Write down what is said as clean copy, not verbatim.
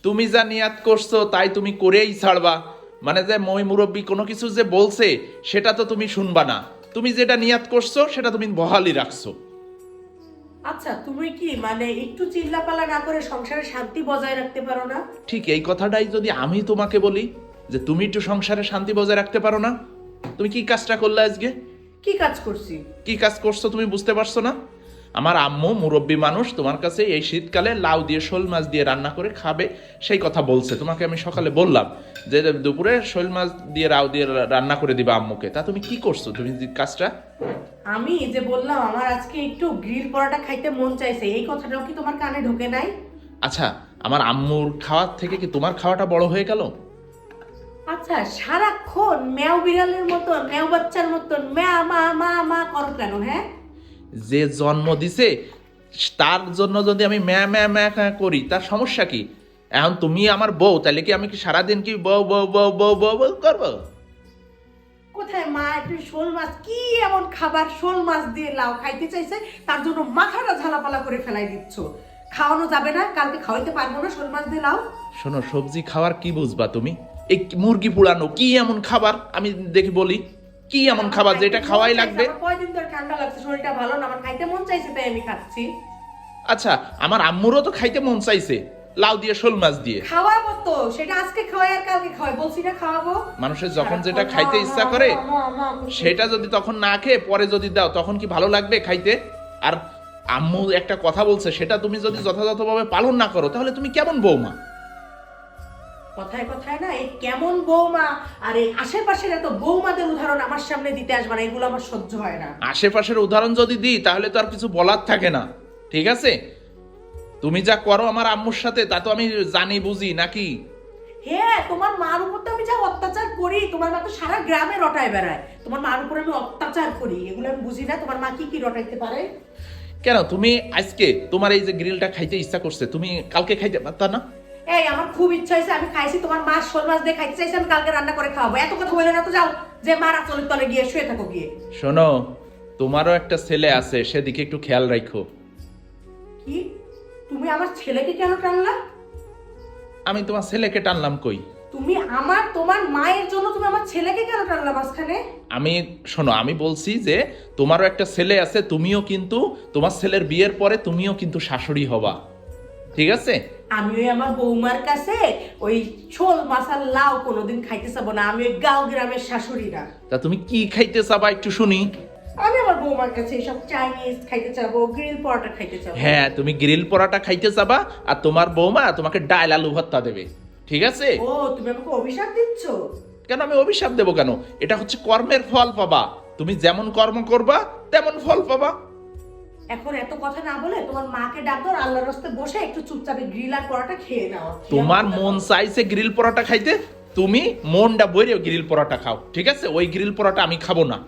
তুমি যা নিয়াত করছো তাই তুমি করেই ছাড়বা। মানে যে মই মুরব্বী কোনো কিছু যে বলছে সেটা তো তুমি শুনবা না। তুমি যেটা নিয়াত করছো সেটা তুমি বহালই রাখছো। আচ্ছা, তুমি কি মানে একটু চিল্লাপালা না করে সংসারে শান্তি বজায় রাখতে পারো না? ঠিক এই কথাটাই যদি আমি তোমাকে বলি যে তুমি একটু সংসারে শান্তি বজায় রাখতে পারো না, তুমি কি কাজটা করলে আজকে? কি কাজ করছি? কি কাজ করছো তুমি বুঝতে পারছো না? আমার আম্মু মুরব্বী মানুষ তোমার কাছে এই শীতকালে লাউ দিয়ে শোল মাছ দিয়ে রান্না করে খাবে সেই কথা বলছে। তোমাকে আমি সকালে বললাম যে দুপুরে শোল মাছ দিয়ে লাউ দিয়ে রান্না করে দিবা আম্মুকে, তা তুমি কি করছো তুমি কাজটা? আমি যে বললাম আমার আজকে একটু গ্রিল পরোটা খাইতে মন চাইছে, এই কথাটাও কি তোমার কানে ঢোকে নাই? আচ্ছা, আমার আম্মুর খাওয়ার থেকে কি তোমার খাওয়াটা বড় হয়ে গেল? আচ্ছা, সারাক্ষণ ম্যাও বিড়ালের মতন ম্যাও বাচ্চার মতন ম্যা মা মা মা করো কেন? হ্যাঁ, যে জন্ম দিছে তার জন্য যদি আমি ম্যা ম্যা ম্যা করি তার সমস্যা কি? এখন তুমি আমার বউ, তাহলে কি আমি কি সারাদিন কি বউ বউ বউ বউ বউ বউ করবো? কোথায় মা একটু শোল মাছ, কি এমন খাবার শোল মাছ দিয়ে লাউ খাইতে চাইছে তার জন্য মাথাটা ঝালাপালা করে ফেলাই দিচ্ছ? খাওয়ানো যাবে না? কালকে খাওয়াইতে পারবো না শোল মাছ দিয়ে লাউ? শোনো, সবজি খাওয়ার কি বুঝবা তুমি? এই মুরগি পুড়ানো কি এমন খাবার আমি দেখি বলি, কি এমন খাবার যেটা খাওয়াই লাগবে? কয়দিন ধরে ঠান্ডা লাগছে, শরীরটা ভালো না, আমার খাইতে মন চাইছে তাই আমি খাচ্ছি। আচ্ছা, আমার আম্মুরও তো খাইতে মন চাইছে লাউ দিয়ে শোল মাছ দিয়ে। খাওয়াবো তো, সেটা আজকে খাওয়াই আর কালকে খাওয়াই, বলছি না খাওয়াবো। মানুষের যখন যেটা খাইতে ইচ্ছা করে সেটা যদি তখন না খেয়ে পরে যদি দাও তখন কি ভালো লাগবে খাইতে? আর আম্মু একটা কথা বলছে সেটা তুমি যদি যথাযথভাবে পালন না করো তাহলে তুমি কেমন বৌমা? কথায় কথায় না এই কেমন বৌমা আর এই আশেপাশের এত বৌমাদের উদাহরণ আমার সামনে দিতে আসবে না, এগুলো আমার সহ্য হয় না। আশেপাশের উদাহরণ যদি দিই তাহলে তো আর কিছু বলার থাকে না, ঠিক আছে? তুমি যা করো আমার আম্মুর সাথে তা তো আমি জানি বুঝি নাকি? হ্যাঁ, তোমার মার উপর তো আমি যা অত্যাচার করি, তোমার মা তো সারা গ্রামে রটায় বেড়ায়। তোমার মার উপর আমি অত্যাচার করি, এগুলো আমি বুঝি না? তোমার মা কি কি রটাইতে পারে? কেন তুমি আজকে তোমার এই যে গ্রিলটা খাইতে ইচ্ছা করছে, তুমি কালকে খাইতে পারতা না? এই আমার খুব ইচ্ছা হয়েছে, আমি খাইছি, তোমার মা শোল মাছ দিয়ে খাইতে চাইছে, আমি কালকে রান্না করে খাওয়াবো। এত কথা বলে না তো, যাও যে মার আঁচলের তলে গিয়ে শুয়ে থাকো গিয়ে। শোনো, তোমারও একটা ছেলে আছে, সেদিকে একটু খেয়াল রাখো। কি? তুমি আমার ছেলেকে কেন টানলা? আমি তোমার ছেলেকে টানলাম কই? তুমি তোমার মায়ের জন্য তুমি আমার ছেলেকে কেন টানলা মাঝখানে? শোনো, আমি বলছি যে তোমারও একটা ছেলে আছে, তুমিও কিন্তু তোমার ছেলের বিয়ের পরে তুমিও কিন্তু শাশুড়ি হবা, ঠিক আছে? আমি ওই আমার বৌমার কাছে ওই ছোল মাছার লাউ কোনোদিন খাইতে চাবো না, আমি ওই গাঁও গ্রামের শাশুড়ি না। তা তুমি কি খাইতে চাবা একটু শুনি? আমি আমার বৌমার কাছে এইসব চাইনিজ খাইতে চাবো, গ্রিল পরোটা খাইতে চাবো। হ্যাঁ, তুমি গ্রিল পরোটা খাইতে চাবা আর তোমার বৌমা তোমাকে ডাল আলু ভর্তা দেবে, ঠিক আছে? ও, তুমি আমাকে অভিশাপ দিচ্ছ? কেন আমি অভিশাপ দেবো কেন? এটা হচ্ছে কর্মের ফল পাবা, তুমি যেমন কর্ম করবা তেমন ফল পাবা। এখন এত কথা না বলে তোমার মাকে ডাক দাও, আল্লাহর রাস্তায় বসে একটু চুপচাপে গ্রিল আর পরোটা খেয়ে নাও। তোমার মন চাইছে গ্রিল পরোটা খাইতে, তুমি মনটা বইরে গ্রিল পরোটা খাও, ঠিক আছে? ওই গ্রিল পরোটা আমি খাবো না।